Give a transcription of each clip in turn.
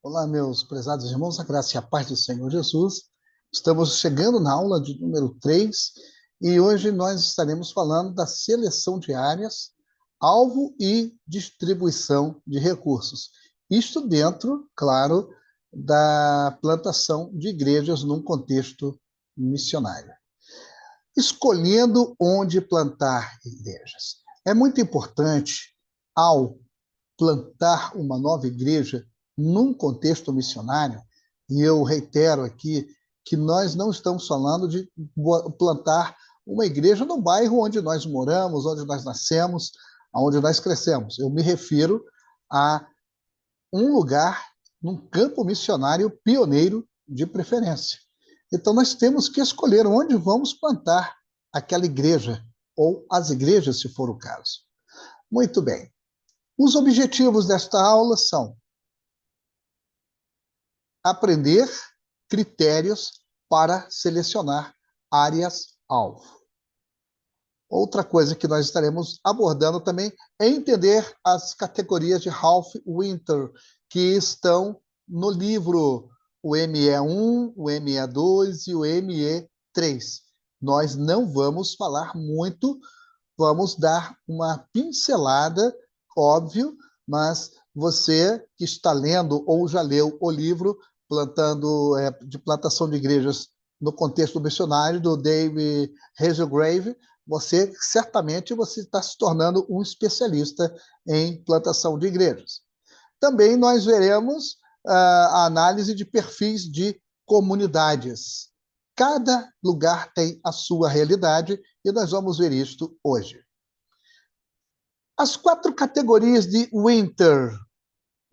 Olá, meus prezados irmãos, a graça e a paz do Senhor Jesus. Estamos chegando na aula de número 3 e hoje nós estaremos falando da seleção de áreas, alvo e distribuição de recursos. Isto dentro, claro, da plantação de igrejas num contexto missionário. Escolhendo onde plantar igrejas. É muito importante, ao plantar uma nova igreja num contexto missionário, e eu reitero aqui que nós não estamos falando de plantar uma igreja no bairro onde nós moramos, onde nós nascemos, onde nós crescemos. Eu me refiro a um lugar, num campo missionário pioneiro de preferência. Então nós temos que escolher onde vamos plantar aquela igreja, ou as igrejas, se for o caso. Muito bem. Os objetivos desta aula são aprender critérios para selecionar áreas-alvo. Outra coisa que nós estaremos abordando também é entender as categorias de Ralph Winter, que estão no livro, o ME1, o ME2 e o ME3. Nós não vamos falar muito, vamos dar uma pincelada, óbvio, mas você que está lendo ou já leu o livro de plantação de igrejas no contexto missionário do David Hazelgrave, você certamente está se tornando um especialista em plantação de igrejas. Também nós veremos a análise de perfis de comunidades. Cada lugar tem a sua realidade e nós vamos ver isto hoje. As 4 categorias de Winter,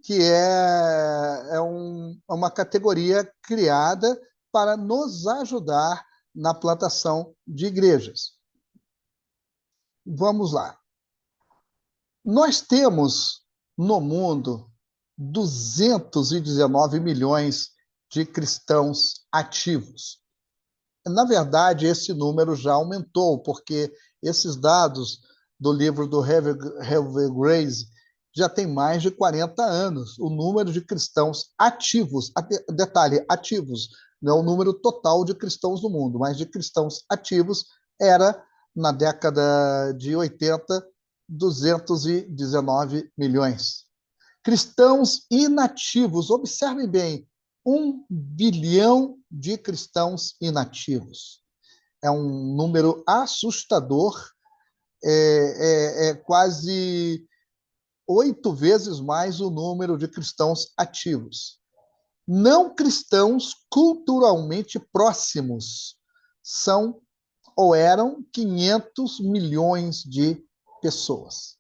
que é uma categoria criada para nos ajudar na plantação de igrejas. Vamos lá. Nós temos no mundo 219 milhões de cristãos ativos. Na verdade, esse número já aumentou, porque esses dados do livro do Hazelgrave já tem mais de 40 anos. O número de cristãos ativos, detalhe, ativos, não é o número total de cristãos no mundo, mas de cristãos ativos era, na década de 80, 219 milhões. Cristãos inativos, observem bem, 1 bilhão de cristãos inativos. É um número assustador, é quase 8 vezes mais o número de cristãos ativos. Não cristãos culturalmente próximos são ou eram 500 milhões de pessoas.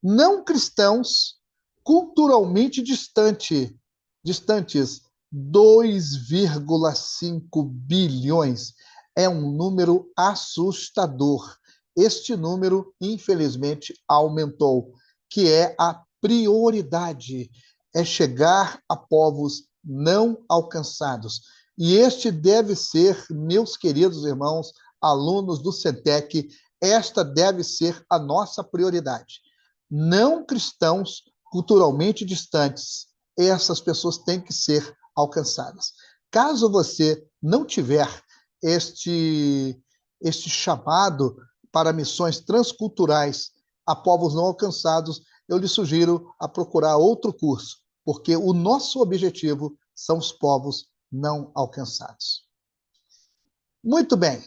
Não cristãos culturalmente distantes, 2,5 bilhões. É um número assustador. Este número, infelizmente, aumentou, que é a prioridade, é chegar a povos não alcançados. E este deve ser, meus queridos irmãos, alunos do Centec, esta deve ser a nossa prioridade. Não cristãos culturalmente distantes, essas pessoas têm que ser alcançadas. Caso você não tiver este chamado para missões transculturais a povos não alcançados, eu lhe sugiro a procurar outro curso, porque o nosso objetivo são os povos não alcançados. Muito bem.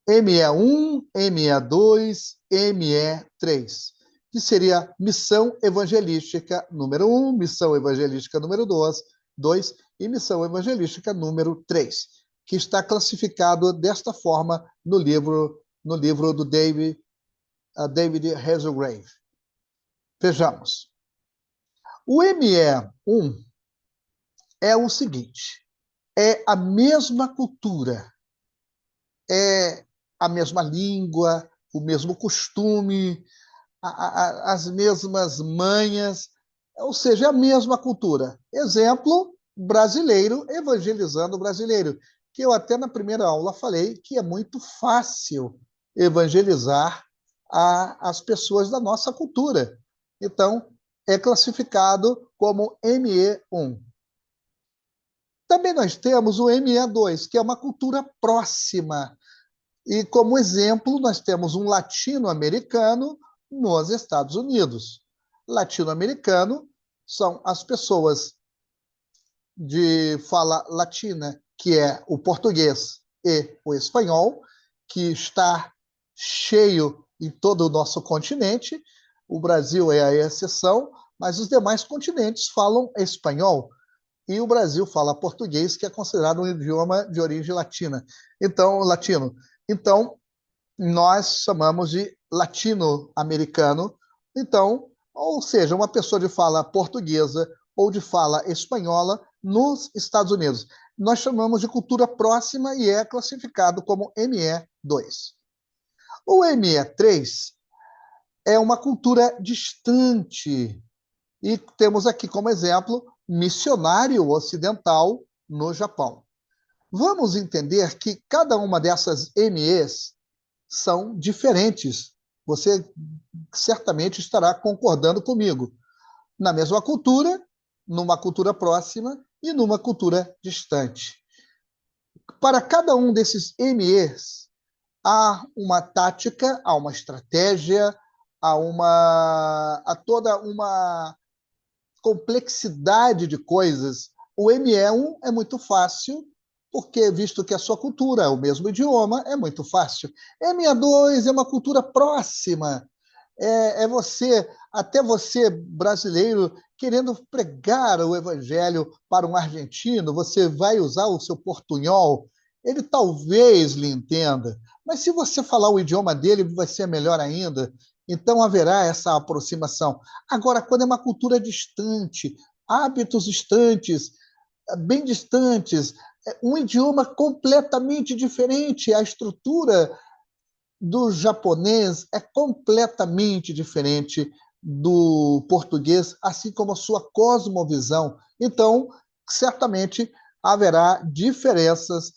ME1, ME2, ME3, que seria missão evangelística número 1, missão evangelística número 2 e missão evangelística número 3, que está classificado desta forma no livro do David Hazelgrave. Vejamos. O ME1 é o seguinte, é a mesma cultura, é a mesma língua, o mesmo costume, as mesmas manhas, ou seja, é a mesma cultura. Exemplo, brasileiro evangelizando brasileiro, que eu até na primeira aula falei que é muito fácil evangelizar às pessoas da nossa cultura. Então, é classificado como ME1. Também nós temos o ME2, que é uma cultura próxima. E, como exemplo, nós temos um latino-americano nos Estados Unidos. Latino-americano são as pessoas de fala latina, que é o português e o espanhol, que está cheio em todo o nosso continente. O Brasil é a exceção, mas os demais continentes falam espanhol. E o Brasil fala português, que é considerado um idioma de origem latina. Então, latino. Então, nós chamamos de latino-americano. Então, ou seja, uma pessoa de fala portuguesa ou de fala espanhola nos Estados Unidos. Nós chamamos de cultura próxima e é classificado como ME2. O ME3 é uma cultura distante. E temos aqui como exemplo missionário ocidental no Japão. Vamos entender que cada uma dessas MEs são diferentes. Você certamente estará concordando comigo. Na mesma cultura, numa cultura próxima e numa cultura distante. Para cada um desses MEs, há uma tática, há uma estratégia, há toda uma complexidade de coisas. O ME1 é muito fácil, porque, visto que a sua cultura é o mesmo idioma, é muito fácil. ME2 é uma cultura próxima. Até você, brasileiro, querendo pregar o evangelho para um argentino, você vai usar o seu portunhol, ele talvez lhe entenda, mas se você falar o idioma dele, vai ser melhor ainda. Então haverá essa aproximação. Agora, quando é uma cultura distante, hábitos distantes, bem distantes, um idioma completamente diferente, a estrutura do japonês é completamente diferente do português, assim como a sua cosmovisão. Então, certamente haverá diferenças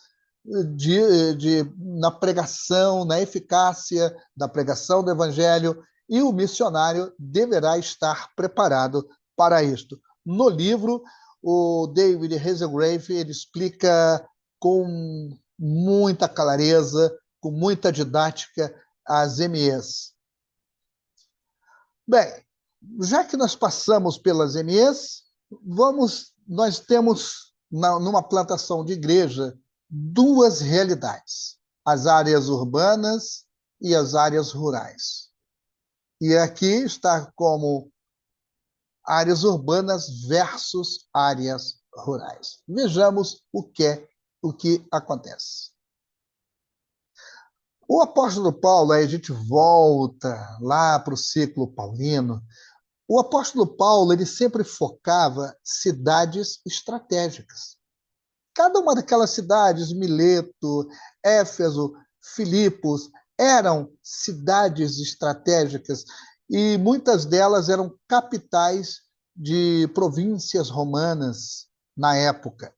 na pregação, na eficácia da pregação do evangelho, e o missionário deverá estar preparado para isto. No livro, o David Hazelgrave ele explica com muita clareza, com muita didática, as MEs. Bem, já que nós passamos pelas MEs, nós temos numa plantação de igreja duas realidades: as áreas urbanas e as áreas rurais. E aqui está como áreas urbanas versus áreas rurais. Vejamos o que acontece. O apóstolo Paulo, aí a gente volta lá para o ciclo paulino, o apóstolo Paulo ele sempre focava cidades estratégicas. Cada uma daquelas cidades, Mileto, Éfeso, Filipos, eram cidades estratégicas e muitas delas eram capitais de províncias romanas na época.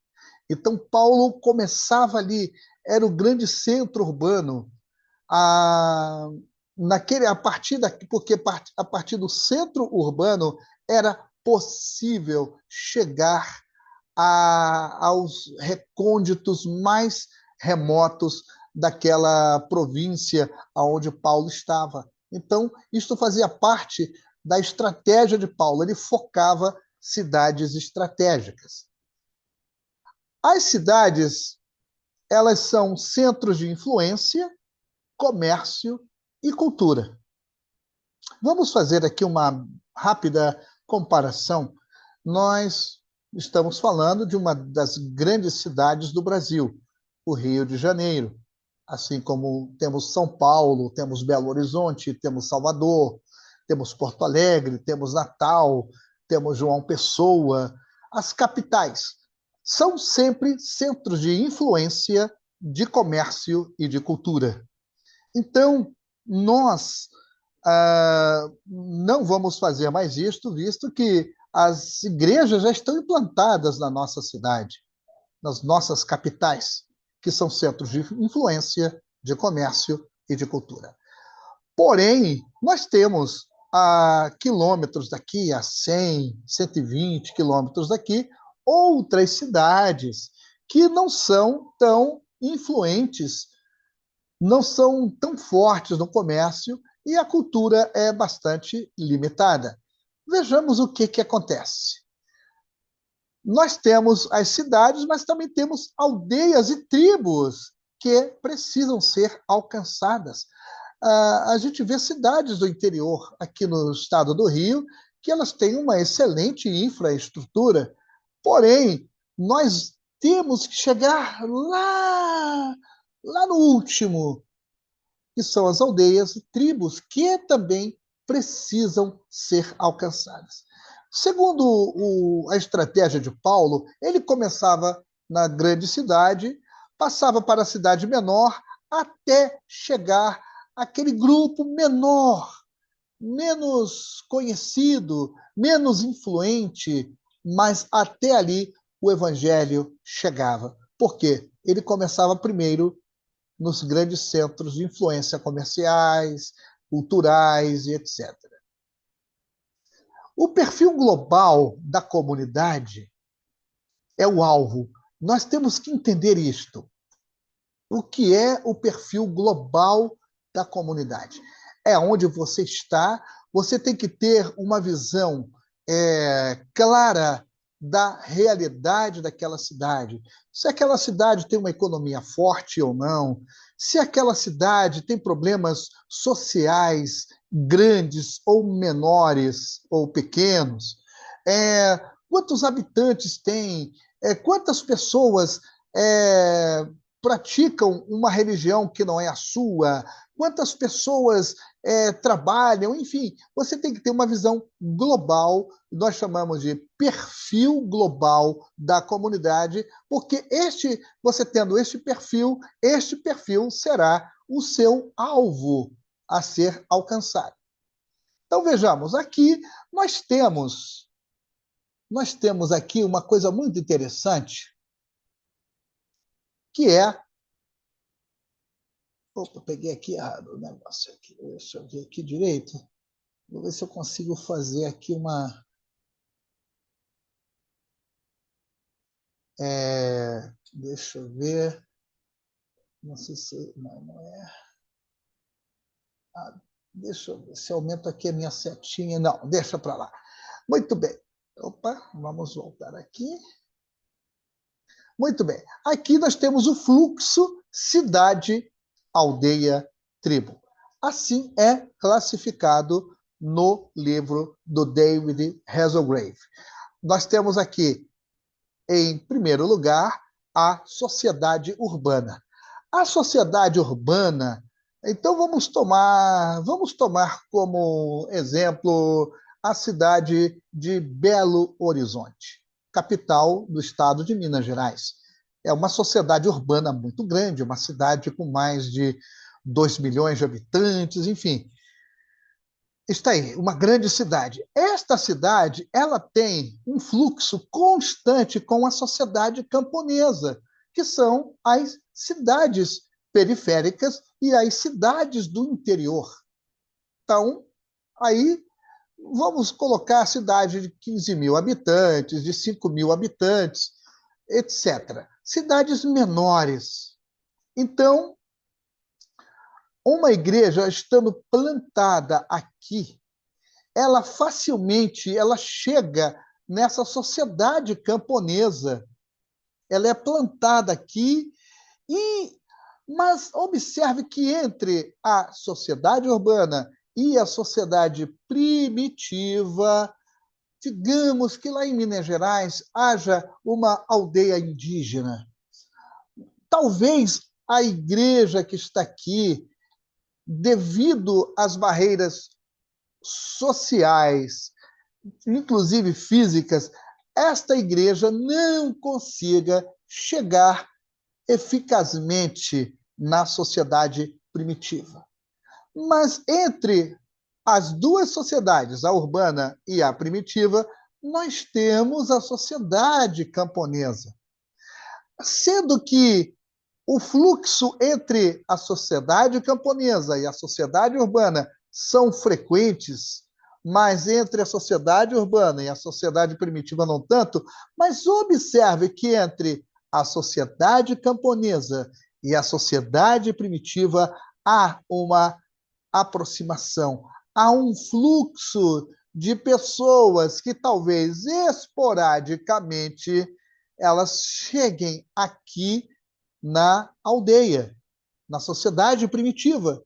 Então, Paulo começava ali, era o grande centro urbano, porque a partir do centro urbano era possível chegar aos recônditos mais remotos daquela província onde Paulo estava. Então, isto fazia parte da estratégia de Paulo. Ele focava cidades estratégicas. As cidades, elas são centros de influência, comércio e cultura. Vamos fazer aqui uma rápida comparação. Nós estamos falando de uma das grandes cidades do Brasil, o Rio de Janeiro. Assim como temos São Paulo, temos Belo Horizonte, temos Salvador, temos Porto Alegre, temos Natal, temos João Pessoa. As capitais são sempre centros de influência, de comércio e de cultura. Então, nós não vamos fazer mais isto, visto que as igrejas já estão implantadas na nossa cidade, nas nossas capitais, que são centros de influência, de comércio e de cultura. Porém, nós temos a quilômetros daqui, a 100, 120 quilômetros daqui, outras cidades que não são tão influentes, não são tão fortes no comércio e a cultura é bastante limitada. Vejamos o que acontece. Nós temos as cidades, mas também temos aldeias e tribos que precisam ser alcançadas. A gente vê cidades do interior aqui no estado do Rio que elas têm uma excelente infraestrutura, porém, nós temos que chegar lá no último, que são as aldeias e tribos, que também precisam ser alcançadas. Segundo a estratégia de Paulo, ele começava na grande cidade, passava para a cidade menor, até chegar àquele grupo menor, menos conhecido, menos influente, mas até ali o evangelho chegava. Por quê? Ele começava primeiro nos grandes centros de influência comerciais, culturais e etc. O perfil global da comunidade é o alvo. Nós temos que entender isto. O que é o perfil global da comunidade? É onde você está, você tem que ter uma visão clara da realidade daquela cidade. Se aquela cidade tem uma economia forte ou não, se aquela cidade tem problemas sociais grandes ou menores ou pequenos, quantos habitantes tem, quantas pessoas praticam uma religião que não é a sua, quantas pessoas trabalham, enfim, você tem que ter uma visão global, nós chamamos de perfil global da comunidade, porque você tendo este perfil será o seu alvo a ser alcançado. Então vejamos, aqui nós temos aqui uma coisa muito interessante, que é. Opa, peguei aqui errado o negócio aqui. Deixa eu ver aqui direito. Vou ver se eu consigo fazer aqui uma. Deixa eu ver. Não sei se. Não é. Deixa eu ver se aumento aqui a minha setinha. Não, deixa para lá. Muito bem. Opa, vamos voltar aqui. Muito bem. Aqui nós temos o fluxo cidade, aldeia, tribo. Assim é classificado no livro do David Hasselgrave. Nós temos aqui, em primeiro lugar, a sociedade urbana. A sociedade urbana, então vamos tomar como exemplo a cidade de Belo Horizonte, capital do estado de Minas Gerais. É uma sociedade urbana muito grande, uma cidade com mais de 2 milhões de habitantes, enfim. Está aí, uma grande cidade. Esta cidade, ela tem um fluxo constante com a sociedade camponesa, que são as cidades periféricas e as cidades do interior. Então, aí vamos colocar a cidade de 15 mil habitantes, de 5 mil habitantes, etc. Cidades menores. Então, uma igreja estando plantada aqui, ela facilmente chega nessa sociedade camponesa. Ela é plantada aqui, mas observe que entre a sociedade urbana e a sociedade primitiva, digamos que lá em Minas Gerais haja uma aldeia indígena. Talvez a igreja que está aqui, devido às barreiras sociais, inclusive físicas, esta igreja não consiga chegar eficazmente na sociedade primitiva. Mas entre as duas sociedades, a urbana e a primitiva, nós temos a sociedade camponesa. Sendo que o fluxo entre a sociedade camponesa e a sociedade urbana são frequentes, mas entre a sociedade urbana e a sociedade primitiva não tanto. Mas observe que entre a sociedade camponesa e a sociedade primitiva há uma aproximação, há um fluxo de pessoas que talvez esporadicamente elas cheguem aqui na aldeia, na sociedade primitiva,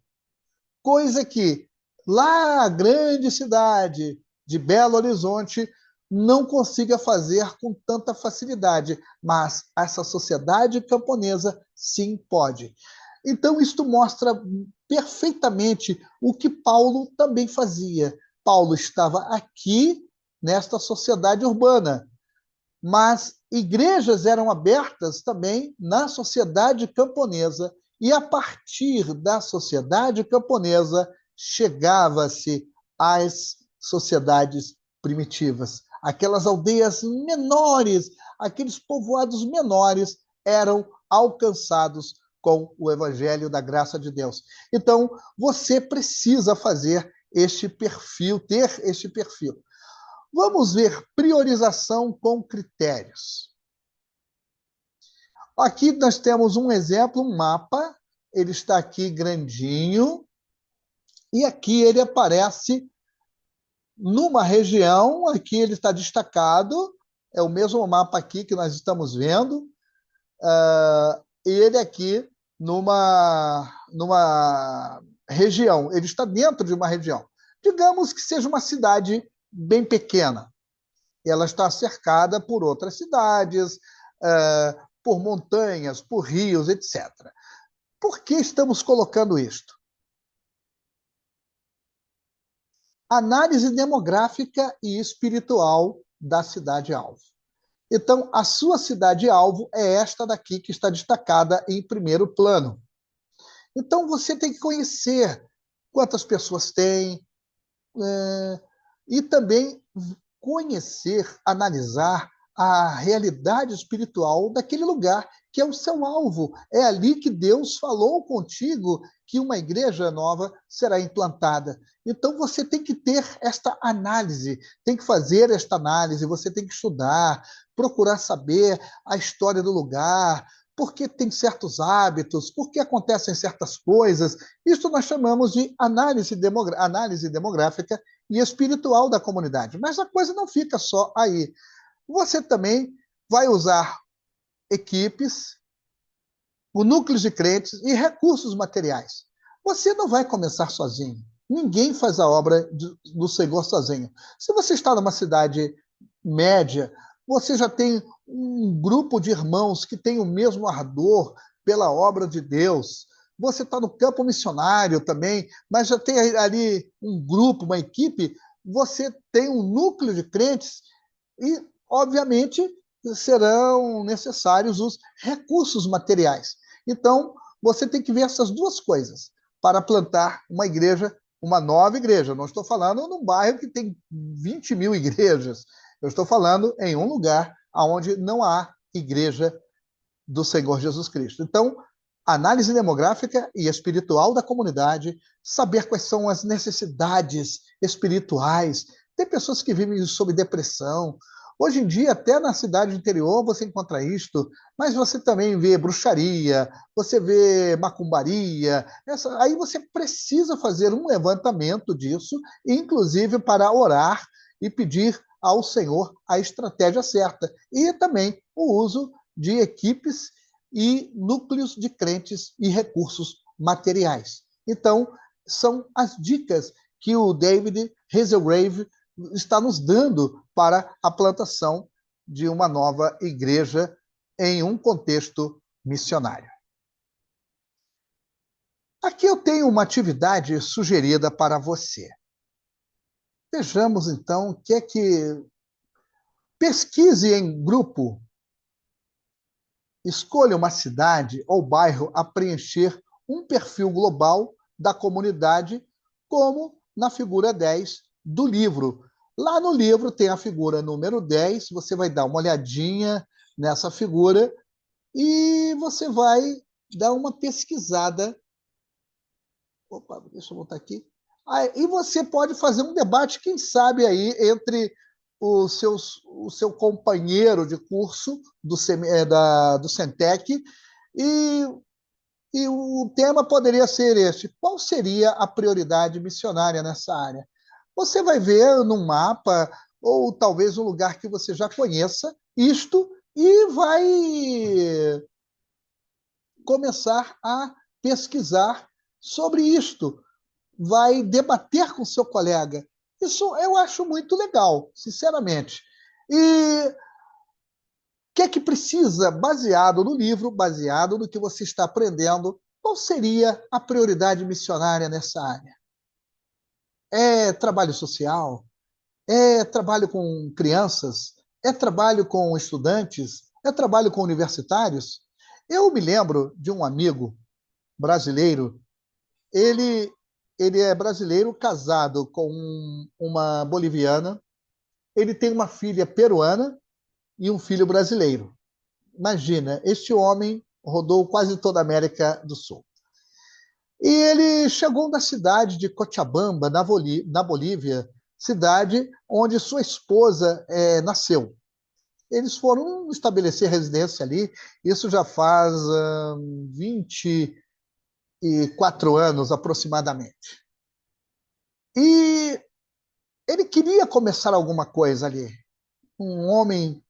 coisa que lá a grande cidade de Belo Horizonte não consiga fazer com tanta facilidade, mas essa sociedade camponesa sim pode. Então, isto mostra perfeitamente o que Paulo também fazia. Paulo estava aqui nesta sociedade urbana, mas igrejas eram abertas também na sociedade camponesa, e a partir da sociedade camponesa chegava-se às sociedades primitivas. Aquelas aldeias menores, aqueles povoados menores eram alcançados com o evangelho da graça de Deus. Então, você precisa fazer este perfil, ter este perfil. Vamos ver priorização com critérios. Aqui nós temos um exemplo, um mapa. Ele está aqui grandinho. E aqui ele aparece numa região. Aqui ele está destacado. É o mesmo mapa aqui que nós estamos vendo. E ele aqui numa região. Ele está dentro de uma região. Digamos que seja uma cidade bem pequena. Ela está cercada por outras cidades, por montanhas, por rios, etc. Por que estamos colocando isto? Análise demográfica e espiritual da cidade-alvo. Então, a sua cidade-alvo é esta daqui que está destacada em primeiro plano. Então, você tem que conhecer quantas pessoas tem, e também conhecer, analisar a realidade espiritual daquele lugar, que é o seu alvo. É ali que Deus falou contigo que uma igreja nova será implantada. Então você tem que ter esta análise, tem que fazer esta análise, você tem que estudar, procurar saber a história do lugar, por que tem certos hábitos, por que acontecem certas coisas. Isso nós chamamos de análise demográfica e espiritual da comunidade. Mas a coisa não fica só aí. Você também vai usar equipes, o núcleo de crentes e recursos materiais. Você não vai começar sozinho. Ninguém faz a obra do Senhor sozinho. Se você está numa cidade média, você já tem um grupo de irmãos que tem o mesmo ardor pela obra de Deus. Você está no campo missionário também, mas já tem ali um grupo, uma equipe. Você tem um núcleo de crentes e, obviamente, serão necessários os recursos materiais. Então, você tem que ver essas duas coisas para plantar uma igreja, uma nova igreja. Eu não estou falando num bairro que tem 20 mil igrejas. Eu estou falando em um lugar onde não há igreja do Senhor Jesus Cristo. Então, análise demográfica e espiritual da comunidade, saber quais são as necessidades espirituais. Tem pessoas que vivem sob depressão. Hoje em dia, até na cidade interior, você encontra isto, mas você também vê bruxaria, você vê macumbaria. Aí você precisa fazer um levantamento disso, inclusive para orar e pedir ao Senhor a estratégia certa. E também o uso de equipes e núcleos de crentes e recursos materiais. Então, são as dicas que o David Hazelgrave está nos dando para a plantação de uma nova igreja em um contexto missionário. Aqui eu tenho uma atividade sugerida para você. Vejamos, então, o que é que... Pesquise em grupo. Escolha uma cidade ou bairro a preencher um perfil global da comunidade, como na figura 10 do livro. Lá no livro tem a figura número 10, você vai dar uma olhadinha nessa figura e você vai dá uma pesquisada. Opa, deixa eu voltar aqui. E você pode fazer um debate, quem sabe, aí entre o seu companheiro de curso do Centec, e, e o tema poderia ser este: qual seria a prioridade missionária nessa área? Você vai ver num mapa, ou talvez um lugar que você já conheça, isto, e vai começar a pesquisar sobre isto, vai debater com seu colega. Isso eu acho muito legal, sinceramente. E o que é que precisa, baseado no livro, baseado no que você está aprendendo, qual seria a prioridade missionária nessa área? É trabalho social? É trabalho com crianças? É trabalho com estudantes? É trabalho com universitários? Eu me lembro de um amigo brasileiro. Ele, ele é brasileiro, casado com uma boliviana. Ele tem uma filha peruana e um filho brasileiro. Imagina, este homem rodou quase toda a América do Sul. E ele chegou na cidade de Cochabamba, na Bolívia, cidade onde sua esposa nasceu. Eles foram estabelecer residência ali, isso já faz 24 anos aproximadamente. E ele queria começar alguma coisa ali. Um homem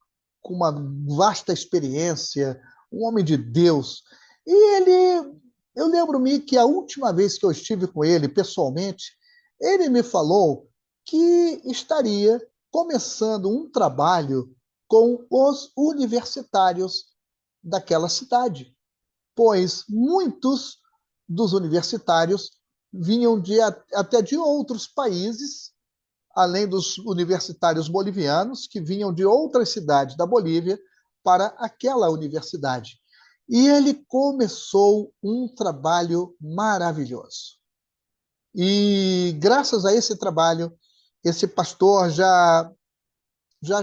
com uma vasta experiência, um homem de Deus. Eu lembro-me que a última vez que eu estive com ele pessoalmente, ele me falou que estaria começando um trabalho com os universitários daquela cidade, pois muitos dos universitários vinham até de outros países, além dos universitários bolivianos, que vinham de outras cidades da Bolívia para aquela universidade. E ele começou um trabalho maravilhoso. E graças a esse trabalho, esse pastor já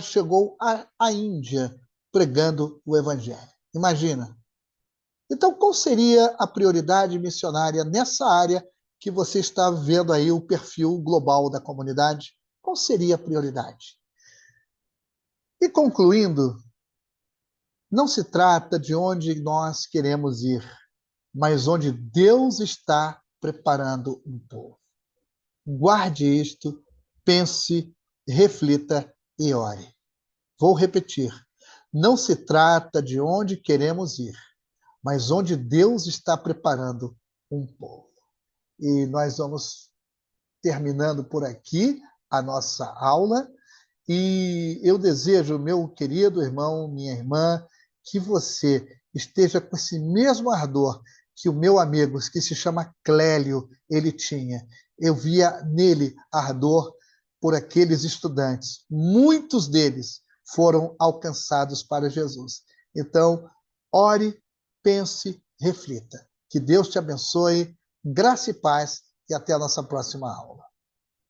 chegou à Índia pregando o evangelho. Imagina. Então, qual seria a prioridade missionária nessa área que você está vendo aí o perfil global da comunidade? Qual seria a prioridade? E concluindo, não se trata de onde nós queremos ir, mas onde Deus está preparando um povo. Guarde isto, pense, reflita e ore. Vou repetir. Não se trata de onde queremos ir, mas onde Deus está preparando um povo. E nós vamos terminando por aqui a nossa aula. E eu desejo, meu querido irmão, minha irmã, que você esteja com esse mesmo ardor que o meu amigo, que se chama Clélio, ele tinha. Eu via nele ardor por aqueles estudantes. Muitos deles foram alcançados para Jesus. Então, ore, pense, reflita. Que Deus te abençoe, graça e paz, e até a nossa próxima aula.